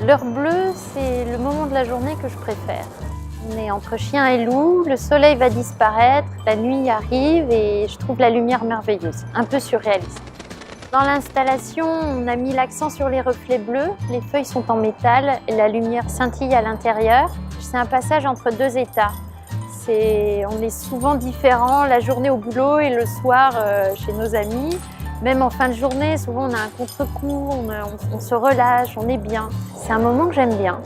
L'heure bleue, c'est le moment de la journée que je préfère. On est entre chien et loup, le soleil va disparaître, la nuit arrive et je trouve la lumière merveilleuse, un peu surréaliste. Dans l'installation, on a mis l'accent sur les reflets bleus, les feuilles sont en métal et la lumière scintille à l'intérieur. C'est un passage entre deux états. On est souvent différents la journée au boulot et le soir chez nos amis. Même en fin de journée, souvent on a un contre-coup, on se relâche, on est bien. C'est un moment que j'aime bien.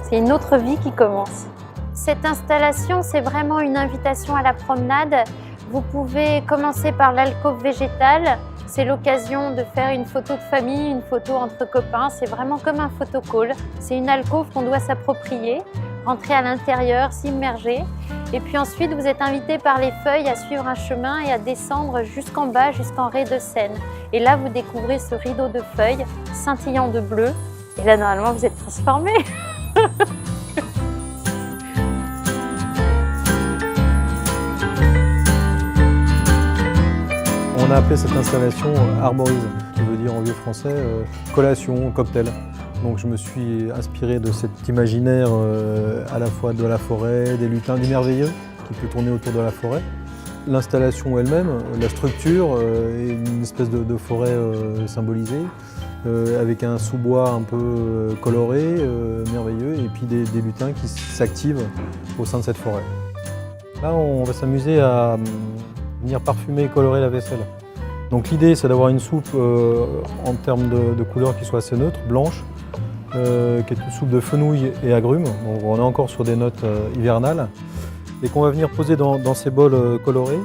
C'est une autre vie qui commence. Cette installation, c'est vraiment une invitation à la promenade. Vous pouvez commencer par l'alcôve végétale. C'est l'occasion de faire une photo de famille, une photo entre copains. C'est vraiment comme un photocall. C'est une alcôve qu'on doit s'approprier, rentrer à l'intérieur, s'immerger. Et puis ensuite, vous êtes invité par les feuilles à suivre un chemin et à descendre jusqu'en bas, jusqu'en raie de Seine. Et là, vous découvrez ce rideau de feuilles scintillant de bleu. Et là, normalement, vous êtes transformé. On a appelé cette installation Arborise, qui veut dire en vieux français collation, cocktail. Donc je me suis inspiré de cet imaginaire à la fois de la forêt, des lutins, du merveilleux qui peut tourner autour de la forêt. L'installation elle-même, la structure est une espèce de forêt symbolisée avec un sous-bois un peu coloré, merveilleux, et puis des lutins qui s'activent au sein de cette forêt. Là, on va s'amuser à venir parfumer et colorer la vaisselle. Donc l'idée, c'est d'avoir une soupe en termes de couleur qui soit assez neutre, blanche, qui est une soupe de fenouil et agrumes. Donc on est encore sur des notes hivernales, et qu'on va venir poser dans ces bols colorés.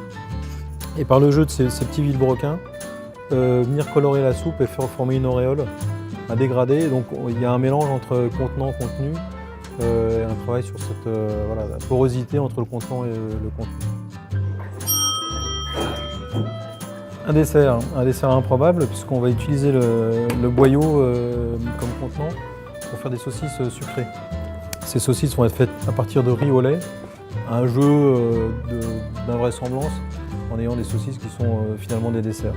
Et par le jeu de ces petits vilebrequins, venir colorer la soupe et faire former une auréole, un dégradé. Donc il y a un mélange entre contenant et contenu, et un travail sur cette la porosité entre le contenant et le contenu. Un dessert improbable, puisqu'on va utiliser le boyau comme contenant pour faire des saucisses sucrées. Ces saucisses vont être faites à partir de riz au lait, un jeu d'invraisemblance en ayant des saucisses qui sont finalement des desserts.